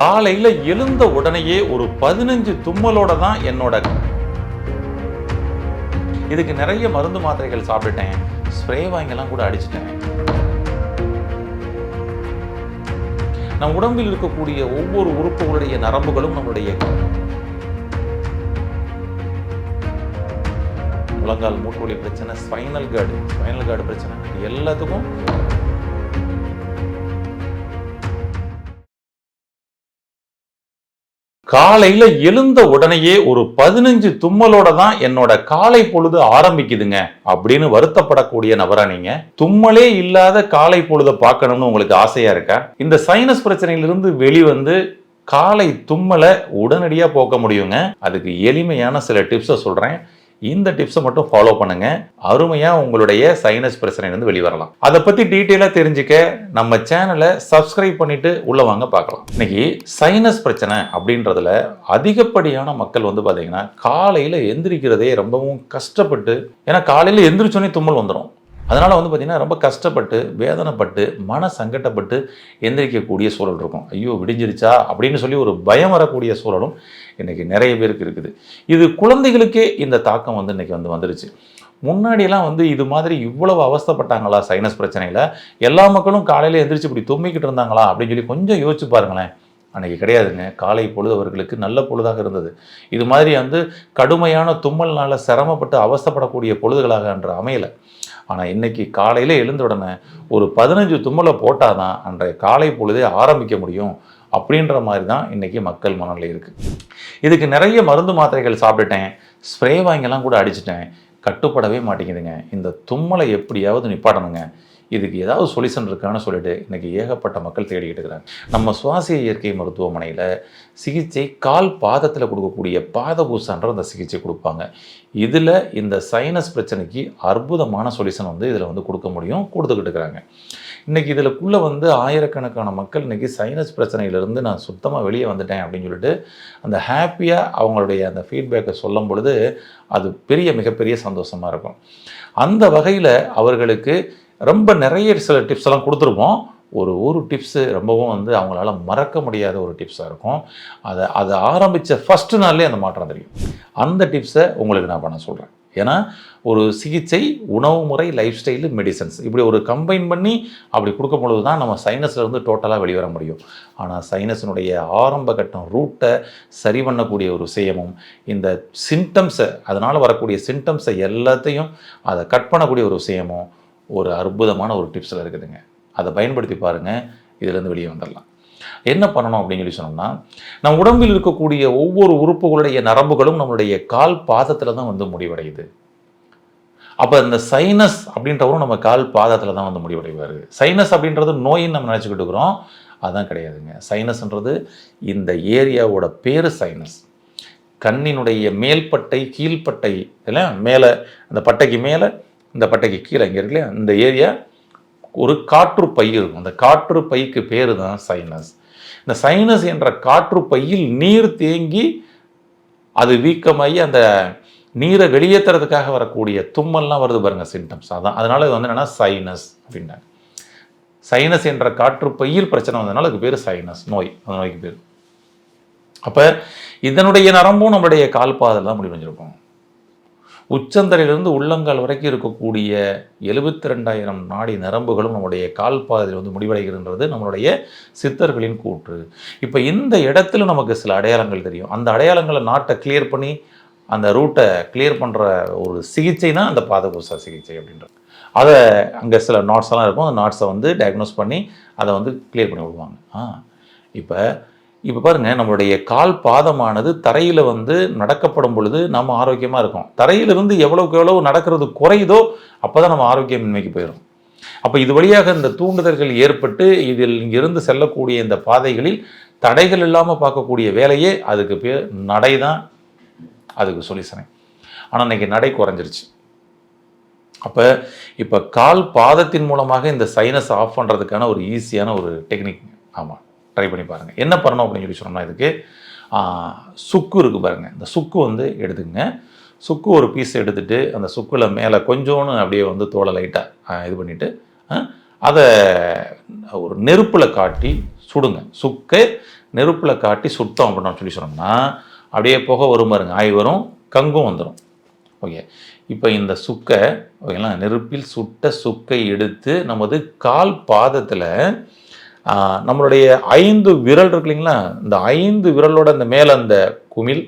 காலையில எழுந்த உடனேயே ஒரு 15 தும்மலோட தான் இதுக்கு நிறைய மருந்து மாத்திரைகள் சாப்பிட்டுட்டேன், ஸ்ப்ரே வாங்கலாம் கூட அடிச்சிட்டேன். நம் உடம்பில் இருக்கக்கூடிய ஒவ்வொரு உறுப்புகளுடைய நரம்புகளும் நம்முடைய முழங்கால் மூட்டு வலி பிரச்சனை, ஸ்பைனல் கார்டு பிரச்சனை, எல்லாத்துக்கும் காலையில எழுந்த உடனேயே ஒரு 15 தும்மலோட தான் காலை பொழுது ஆரம்பிக்குதுங்க அப்படின்னு வருத்தப்படக்கூடிய நபரா நீங்க? தும்மலே இல்லாத காலை பொழுத பார்க்கணும்னு உங்களுக்கு ஆசையா இருக்கா? இந்த சைனஸ் பிரச்சனையிலிருந்து வெளிவந்து காலை தும்மலை உடனடியா போக்க முடியுங்க. அதுக்கு எளிமையான சில டிப்ஸை சொல்றேன். இந்த டிப்ஸை மட்டும் ஃபாலோ பண்ணுங்க. அருமையா உங்களுடைய சைனஸ் பிரச்சனையிலிருந்து வெளிவரலாம். அதை பத்தி டீட்டெயிலா தெரிஞ்சுக்க நம்ம சேனலை சப்ஸ்கிரைப் பண்ணிட்டு உள்ள வாங்க பார்க்கலாம். இன்னைக்கு சைனஸ் பிரச்சனை அப்படின்றதுல அதிகப்படியான மக்கள் பாத்தீங்கன்னா காலையில எந்திரிக்கிறதே ரொம்பவும் கஷ்டப்பட்டு, ஏன்னா காலையில எந்திரிச்சோன்னே தும்மல் வந்துடும். அதனால் பார்த்தீங்கன்னா ரொம்ப கஷ்டப்பட்டு, வேதனைப்பட்டு, மன சங்கடப்பட்டு எந்திரிக்கக்கூடிய சூழல் இருக்கும். ஐயோ விடிஞ்சிருச்சா அப்படின்னு சொல்லி ஒரு பயம் வரக்கூடிய சூழலும் இன்றைக்கி நிறைய பேருக்கு இருக்குது. இது குழந்தைகளுக்கே இந்த தாக்கம் இன்றைக்கி வந்துருச்சு. முன்னாடியெல்லாம் இது மாதிரி இவ்வளவு அவஸ்தைப்பட்டாங்களா சைனஸ் பிரச்சனையில்? எல்லா மக்களும் காலையில் எந்திரிச்சு இப்படி தும்மிக்கிட்டு இருந்தாங்களா அப்படின்னு சொல்லி கொஞ்சம் யோசிச்சு பாருங்களேன். அன்றைக்கி கிடையாதுங்க. காலை பொழுது அவர்களுக்கு நல்ல பொழுதாக இருந்தது. இது மாதிரி கடுமையான தும்மல்னால் சிரமப்பட்டு அவஸ்தைப்படக்கூடிய பொழுதுகளாக அன்று அமையலை. ஆனால் இன்றைக்கி காலையில் எழுந்த உடனே ஒரு 15 தும்மலை போட்டால் தான் அன்றைய காலை பொழுதே ஆரம்பிக்க முடியும் அப்படின்ற மாதிரி தான் இன்றைக்கி மக்கள் மனநிலை இருக்குது. இதுக்கு நிறைய மருந்து மாத்திரைகள் சாப்பிட்டுட்டேன், ஸ்ப்ரே வாங்கலாம் கூட அடிச்சிட்டேன், கட்டுப்படவே மாட்டேங்குதுங்க. இந்த தும்மலை எப்படியாவது நிப்பாட்டணுங்க, இதுக்கு ஏதாவது சொல்யூஷன் இருக்கான்னு சொல்லிட்டு இன்றைக்கி ஏகப்பட்ட மக்கள் தேடிக்கிட்டு இருக்கிறாங்க. நம்ம சுவாசிய இயற்கை மருத்துவமனையில் சிகிச்சை கால் பாதத்தில் கொடுக்கக்கூடிய பாதபூசன்ற அந்த சிகிச்சை கொடுப்பாங்க. இதில் இந்த சைனஸ் பிரச்சனைக்கு அற்புதமான சொல்யூஷன் இதில் கொடுக்க முடியும், கொடுத்துக்கிட்டு இருக்கிறாங்க. இன்றைக்கி இதில்குள்ளே ஆயிரக்கணக்கான மக்கள் இன்றைக்கி சைனஸ் பிரச்சனையிலேருந்து நான் சுத்தமாக வெளியே வந்துட்டேன் அப்படின்னு சொல்லிட்டு அந்த ஹாப்பியாக அவங்களுடைய அந்த ஃபீட்பேக்கை சொல்லும் பொழுது அது மிகப்பெரிய சந்தோஷமாக இருக்கும். அந்த வகையில் அவர்களுக்கு ரொம்ப நிறைய சில டிப்ஸ் எல்லாம் கொடுத்துருப்போம். ஒரு டிப்ஸு ரொம்பவும் அவங்களால மறக்க முடியாத ஒரு டிப்ஸாக இருக்கும். அதை ஆரம்பித்த ஃபஸ்ட்டு நாள்லேயே அந்த மாற்றம் தெரியும். அந்த டிப்ஸை உங்களுக்கு நான் பண்ண சொல்கிறேன். ஏன்னா ஒரு சிகிச்சை, உணவு முறை, லைஃப் ஸ்டைலு, மெடிசன்ஸ் இப்படி ஒரு கம்பைன் பண்ணி அப்படி கொடுக்கும் பொழுது தான் நம்ம சைனஸ்லேருந்து டோட்டலாக வெளிவர முடியும். ஆனால் சைனஸினுடைய ஆரம்ப கட்டம் ரூட்டை சரி பண்ணக்கூடிய ஒரு விஷயமும், இந்த சிம்டம்ஸை, அதனால் வரக்கூடிய சிம்டம்ஸை எல்லாத்தையும் அதை கட் பண்ணக்கூடிய ஒரு விஷயமும் ஒரு அற்புதமான ஒரு டிப்ஸில் இருக்குதுங்க. அதை பயன்படுத்தி பாருங்கள், இதிலேருந்து வெளியே வந்துடலாம். என்ன பண்ணணும் அப்படின்னு சொல்லி சொன்னோம்னா, நம் உடம்பில் இருக்கக்கூடிய ஒவ்வொரு உறுப்புகளுடைய நரம்புகளும் நம்மளுடைய கால் பாதத்தில் தான் முடிவடையுது. அப்போ இந்த சைனஸ் அப்படின்றவரும் நம்ம கால் பாதத்தில் தான் முடிவடைவார். சைனஸ் அப்படின்றது நோயின்னு நம்ம நினச்சிக்கிட்டு இருக்கிறோம், அதுதான் கிடையாதுங்க. சைனஸ்ன்றது இந்த ஏரியாவோட பேர் சைனஸ். கண்ணினுடைய மேல்பட்டை கீழ்பட்டை இல்லை, மேலே அந்த பட்டைக்கு மேலே இந்த பட்டைக்கு கீழே இங்கே இருக்கு இல்லையா, இந்த ஏரியா ஒரு காற்று பை இருக்கும். அந்த காற்று பைக்கு பேர் தான் சைனஸ். இந்த சைனஸ் என்ற காற்று பையில் நீர் தேங்கி அது வீக்கமாகி அந்த நீரை வெளியேற்றுறதுக்காக வரக்கூடிய தும்மல்லாம் வருது பாருங்கள், சிம்டம்ஸ். அதான் அதனால் இது என்னென்னா சைனஸ் அப்படின்னாங்க. சைனஸ் என்ற காற்று பையில் பிரச்சனை வந்ததுனால அதுக்கு பேர் சைனஸ் நோய், அந்த நோய்க்கு பேர். அப்போ இதனுடைய நரம்பும் நம்மளுடைய கால் பாதத்தில் தான் முடிவடைஞ்சிருக்கும். உச்சந்தலையிலிருந்து உள்ளங்கால் வரைக்கும் இருக்கக்கூடிய 72,000 நாடி நரம்புகளும் நம்முடைய கால் பாதத்தில் முடிவடைகிறன்றது நம்மளுடைய சித்தர்களின் கூற்று. இப்போ இந்த இடத்துல நமக்கு சில அடையாளங்கள் தெரியும். அந்த அடையாளங்களை நாட்டை கிளியர் பண்ணி அந்த ரூட்டை கிளியர் பண்ணுற ஒரு சிகிச்சை தான் அந்த பாதபூச சிகிச்சை அப்படின்றது. அதை அங்கே சில நாட்ஸ் எல்லாம் இருக்கும். அந்த நாட்ஸை டயக்னோஸ் பண்ணி அதை கிளியர் பண்ணி விடுவாங்க. இப்போ பாருங்கள், நம்மளுடைய கால் பாதமானது தரையில் நடக்கப்படும் பொழுது நம்ம ஆரோக்கியமாக இருக்கும். தரையிலிருந்து எவ்வளவுக்கு எவ்வளவு நடக்கிறது குறையுதோ அப்போ தான் நம்ம ஆரோக்கியமின்மைக்கு போயிடும். அப்போ இது வழியாக இந்த தூண்டுதல்கள் ஏற்பட்டு இதில் இங்கிருந்து செல்லக்கூடிய இந்த பாதைகளில் தடைகள் இல்லாமல் பார்க்கக்கூடிய வேலையே அதுக்கு பேர் நடை தான், அதுக்கு சொல்யூஷனே. ஆனால் இன்றைக்கி நடை குறைஞ்சிருச்சு. அப்போ இப்போ கால் பாதத்தின் மூலமாக இந்த சைனஸ் ஆஃப் பண்ணுறதுக்கான ஒரு ஈஸியான ஒரு டெக்னிக். ஆமாம், ட்ரை பண்ணி பாருங்கள். என்ன பண்ணணும் அப்படின்னு சொல்லி சொன்னோம்னா, இதுக்கு சுக்கு இருக்குது பாருங்கள், இந்த சுக்கு எடுத்துக்கங்க. சுக்கு ஒரு பீஸ் எடுத்துகிட்டு அந்த சுக்கில் மேலே கொஞ்சோன்னு அப்படியே தோலை லைட்டாக இது பண்ணிவிட்டு அதை ஒரு நெருப்பில் காட்டி சுடுங்க. சுக்கை நெருப்பில் காட்டி சுட்டோம் அப்படின்னு சொல்லி சொன்னோம்னா அப்படியே புகை வரும் பாருங்க, ஆய் வரும், கங்கும் வந்துடும். ஓகே, இப்போ இந்த சுக்கை ஓகேங்களா, நெருப்பில் சுட்ட சுக்கை எடுத்து நமது கால் பாதத்தில் நம்மளுடைய 5 விரல் இருக்கு இல்லைங்களா, இந்த 5 விரலோட இந்த மேலே அந்த குமிழ்,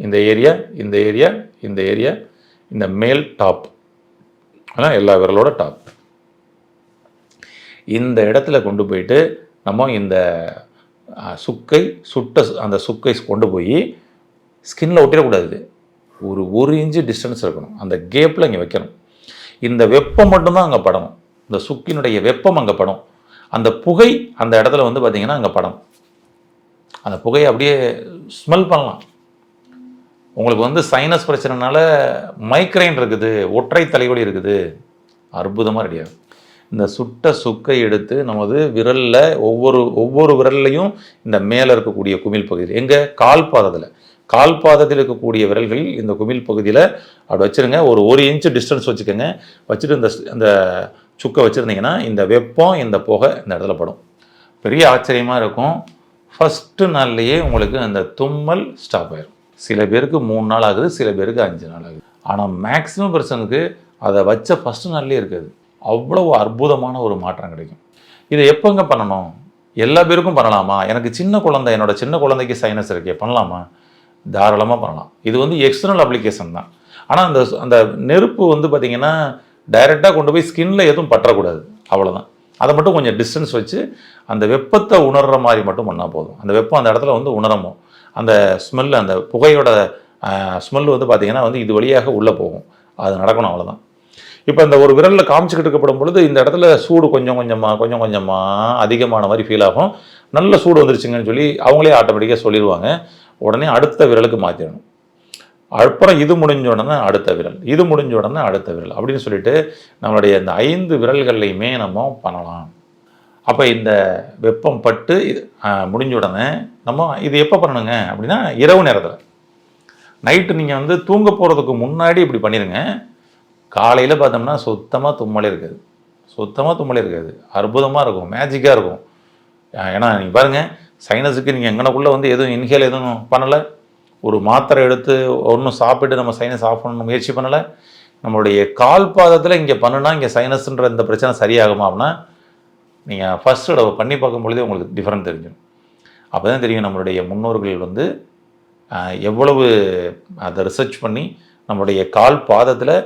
இந்த ஏரியா, இந்த ஏரியா, இந்த ஏரியா, இந்த மேல் டாப், எல்லா விரலோட டாப், இந்த இடத்துல கொண்டு போயிட்டு நம்ம இந்த சுக்கை சுட்ட அந்த சுக்கை கொண்டு போய் ஸ்கின்ல ஒட்டிடக்கூடாது. ஒரு 1 இன்ச்சு டிஸ்டன்ஸ் இருக்கணும், அந்த கேப்பில் இங்கே வைக்கணும். இந்த வெப்பம் மட்டும்தான் அங்கே படணும், இந்த சுக்கினுடைய வெப்பம் அங்கே படும். அந்த புகை அந்த இடத்துல வந்து பார்த்திங்கன்னா அங்கே படம். அந்த புகையை அப்படியே ஸ்மெல் பண்ணலாம். உங்களுக்கு வந்து சைனஸ் பிரச்சனைனால மைக்ரைன் இருக்குது, ஒற்றை தலைவலி இருக்குது, அற்புதமாக ரெடியாகும். இந்த சுட்ட சுக்கை எடுத்து நமது விரலில் ஒவ்வொரு விரல்லையும் இந்த மேலே இருக்கக்கூடிய குமிழ் பகுதியில், எங்கள் கால் பாதத்தில் இருக்கக்கூடிய விரல்களில் இந்த குமிழ் பகுதியில் அப்படி வச்சுருங்க. ஒரு 1 இன்ச்சு டிஸ்டன்ஸ் வச்சுக்கோங்க. வச்சுட்டு இந்த சுக்கை வச்சுருந்தீங்கன்னா இந்த வெப்பம் இந்த புகை இந்த இடத்துல படும். பெரிய ஆச்சரியமாக இருக்கும். ஃபஸ்ட்டு நாள்லேயே உங்களுக்கு அந்த தும்மல் ஸ்டாப் ஆயிடும். சில பேருக்கு 3 நாள் ஆகுது, சில பேருக்கு 5 நாள் ஆகுது. ஆனால் மேக்ஸிமம் பர்சனுக்கு அதை வச்ச ஃபஸ்ட்டு நாள்லேயே இருக்காது. அவ்வளோ அற்புதமான ஒரு மாற்றம் கிடைக்கும். இதை எப்போங்க பண்ணணும்? எல்லா பேருக்கும் பண்ணலாமா? எனக்கு என்னோட சின்ன குழந்தைக்கு சைனஸ் இருக்கே, பண்ணலாமா? தாராளமாக பண்ணலாம். இது வந்து எக்ஸ்டர்னல் அப்ளிகேஷன் தான். ஆனால் அந்த நெருப்பு வந்து பார்த்திங்கன்னா டைரெக்டாக கொண்டு போய் ஸ்கின்ல எதுவும் பற்றக்கூடாது, அவ்வளோதான். அதை மட்டும் கொஞ்சம் டிஸ்டன்ஸ் வச்சு அந்த வெப்பத்தை உணர்கிற மாதிரி மட்டும் பண்ணால் போதும். அந்த வெப்பம் அந்த இடத்துல வந்து உணரமோ, அந்த ஸ்மெல், அந்த புகையோட ஸ்மெல் வந்து பார்த்திங்கன்னா வந்து இது வழியாக உள்ளே போகும். அது நடக்கணும், அவ்வளோதான். இப்போ இந்த ஒரு விரலில் காமிச்சிக்கிட்டு இருக்கப்படும் பொழுது இந்த இடத்துல சூடு கொஞ்சம் கொஞ்சமாக அதிகமான மாதிரி ஃபீல் ஆகும். நல்ல சூடு வந்துருச்சுங்கன்னு சொல்லி அவங்களே ஆட்டோமேட்டிக்காக சொல்லிடுவாங்க. உடனே அடுத்த விரலுக்கு மாற்றிடணும். அப்புறம் இது முடிஞ்ச உடனே அடுத்த விரல், இது முடிஞ்ச உடனே அடுத்த விரல் அப்படின்னு சொல்லிட்டு நம்மளுடைய இந்த 5 விரல்கள்லையுமே நம்ம பண்ணலாம். அப்போ இந்த வெப்பம் பட்டு முடிஞ்ச உடனே நம்ம இது எப்போ பண்ணணுங்க அப்படின்னா, இரவு நேரத்தில். நைட்டு நீங்கள் வந்து தூங்க போகிறதுக்கு முன்னாடி இப்படி பண்ணிடுங்க. காலையில் பார்த்தோம்னா சுத்தமாக தும்மலே இருக்காது. அற்புதமாக இருக்கும், மேஜிக்காக இருக்கும். ஏன்னா நீங்கள் பாருங்கள், சைனஸுக்கு நீங்கள் எங்கனக்குள்ளே வந்து எதுவும் இன்ஹேல் எதுவும் பண்ணலை, ஒரு மாத்திரை எடுத்து ஒன்றும் சாப்பிட்டு நம்ம சைனஸ் ஆஃப் பண்ணணும் முயற்சி பண்ணலை. நம்மளுடைய கால் பாதத்தில் இங்கே பண்ணுனா இங்கே சைனஸ்ன்ற இந்த பிரச்சனை சரியாகுமா அப்படின்னா, நீங்கள் ஃபஸ்ட் தடவை பண்ணி பார்க்கும் பொழுதே உங்களுக்கு டிஃப்ரெண்ட் தெரிஞ்சிடும். அப்போ தான் தெரியும் நம்மளுடைய முன்னோர்கள் வந்து எவ்வளவு அதை ரிசர்ச் பண்ணி நம்மளுடைய கால் பாதத்தில்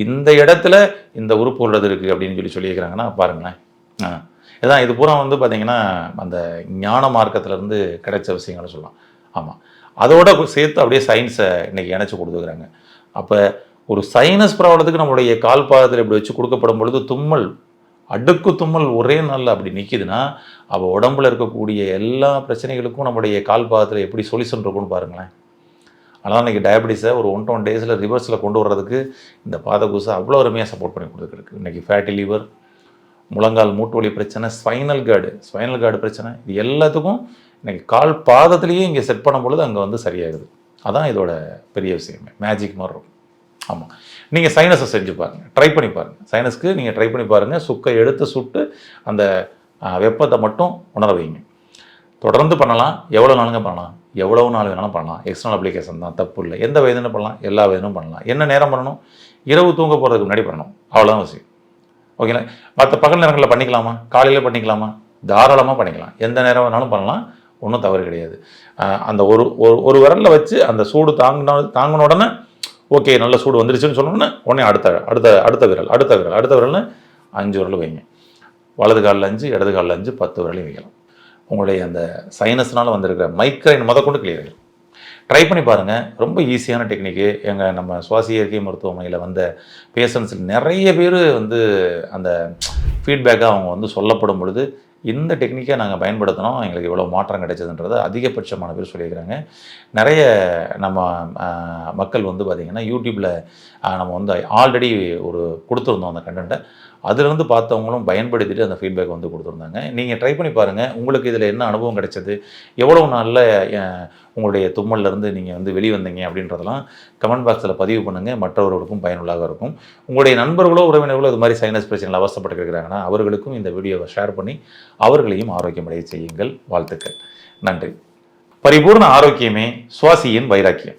இந்த இடத்துல இந்த உறுப்பு உள்ளது இருக்குது அப்படின்னு சொல்லியிருக்கிறாங்கன்னா பாருங்களேன். இதான் இது பூரா வந்து பார்த்திங்கன்னா அந்த ஞான மார்க்கத்திலேருந்து கிடைச்ச விஷயங்களை சொல்லலாம். ஆமாம், அதோட சேர்த்து அப்படியே சயின்ஸை இன்றைக்கி இணைச்சி கொடுத்துக்கிறாங்க. அப்போ ஒரு சைனஸ் ப்ராப்ளத்துக்கு நம்மளுடைய கால் பாதத்தில் இப்படி வச்சு கொடுக்கப்படும் பொழுது அடுக்கு தும்மல் ஒரே நாளில் அப்படி நிற்கிதுன்னா, அப்போ உடம்புல இருக்கக்கூடிய எல்லா பிரச்சனைகளுக்கும் நம்மளுடைய கால் பாதத்தில் எப்படி சொல்யூஷன் இருக்குன்னு பாருங்களேன். அதனால் இன்றைக்கி டயபெட்டிஸை ஒரு 1-1 டேஸில் ரிவர்ஸில் கொண்டு வர்றதுக்கு இந்த பாதகூசை அவ்வளோ அருமையாக சப்போர்ட் பண்ணி கொடுத்துருக்கு. இன்றைக்கி ஃபேட்டி லிவர், முழங்கால் மூட்டு வலி பிரச்சனை, ஸ்பைனல் கார்டு பிரச்சனை, இது எல்லாத்துக்கும் இன்றைக்கி கால் பாதத்துலேயே இங்கே செட் பண்ணும் பொழுது அங்கே வந்து சரியாகுது. அதான் இதோட பெரிய விஷயமே, மேஜிக் மாதிரி இருக்கும். ஆமாம், நீங்கள் சைனஸை செஞ்சு பாருங்கள், ட்ரை பண்ணி பாருங்கள். சைனஸ்க்கு நீங்கள் ட்ரை பண்ணி பாருங்கள். சுக்கை எடுத்து சுட்டு அந்த வெப்பத்தை மட்டும் உணர வைங்க. தொடர்ந்து பண்ணலாம். எவ்வளோ நாளுங்க பண்ணலாம்? எவ்வளவு நாள் வேணாலும் பண்ணலாம். எக்ஸ்டர்னல் அப்ளிகேஷன் தான், தப்பு இல்லை. எந்த வயதுன்னு பண்ணலாம், எல்லா வயதும் பண்ணலாம். என்ன நேரம் பண்ணணும்? இரவு தூங்க போகிறதுக்கு முன்னாடி பண்ணணும், அவ்வளோதான் விஷயம். ஓகேங்களா? மற்ற பகல் நேரங்களில் பண்ணிக்கலாமா? காலையில் பண்ணிக்கலாமா? தாராளமாக பண்ணிக்கலாம். எந்த நேரம் வேணாலும் பண்ணலாம், ஒன்றும் தவறு கிடையாது. அந்த ஒரு விரலில் வச்சு அந்த சூடு தாங்கின உடனே ஓகே நல்ல சூடு வந்துருச்சுன்னு சொன்னோன்னே உடனே அடுத்த விரல்னு 5 விரல் வைங்க. வலது காலில் 5, இடது காலில் 5, 10 விரலையும் வைக்கலாம். உங்களுடைய அந்த சைனஸ்னால் வந்திருக்கிற மைக்ரைன் கொண்டு கிளியர் ஆகிடும். ட்ரை பண்ணி பாருங்கள். ரொம்ப ஈஸியான டெக்னிக்கு. நம்ம சுவாசி இயற்கை மருத்துவமனையில் வந்த பேஷண்ட்ஸில் நிறைய பேர் வந்து அந்த ஃபீட்பேக்காக அவங்க வந்து சொல்லப்படும் பொழுது இந்த டெக்னிக்கை நாங்கள் பயன்படுத்தினோம், எங்களுக்கு இவ்வளோ மாற்றம் கிடைச்சதுன்றது அதிகபட்சமான பேர் சொல்லியிருக்கிறாங்க. நிறைய நம்ம மக்கள் வந்து பார்த்திங்கன்னா யூடியூப்பில் நம்ம வந்து ஆல்ரெடி ஒரு கொடுத்துருந்தோம் அந்த கண்டென்ட்டை, அதிலிருந்து பார்த்தவங்களும் பயன்படுத்திட்டு அந்த ஃபீட்பேக் வந்து கொடுத்துருந்தாங்க. நீங்கள் ட்ரை பண்ணி பாருங்கள். உங்களுக்கு இதில் என்ன அனுபவம் கிடைச்சது, எவ்வளவு நாளில் உங்களுடைய தும்மல்லேருந்து நீங்கள் வந்து வெளிவந்தீங்க அப்படின்றதெல்லாம் கமெண்ட் பாக்ஸில் பதிவு பண்ணுங்கள். மற்றவர்களுக்கும் பயனுள்ளதாக இருக்கும். உங்களுடைய நண்பர்களோ உறவினர்களோ இது மாதிரி சைனஸ் பிரச்சனைகள் அவசரப்பட்டு இருக்கிறாங்கன்னா அவர்களுக்கும் இந்த வீடியோவை ஷேர் பண்ணி அவர்களையும் ஆரோக்கியமடைய செய்யுங்கள். வாழ்த்துக்கள். நன்றி. பரிபூர்ண ஆரோக்கியமே சுவாசியின் வைராக்கியம்.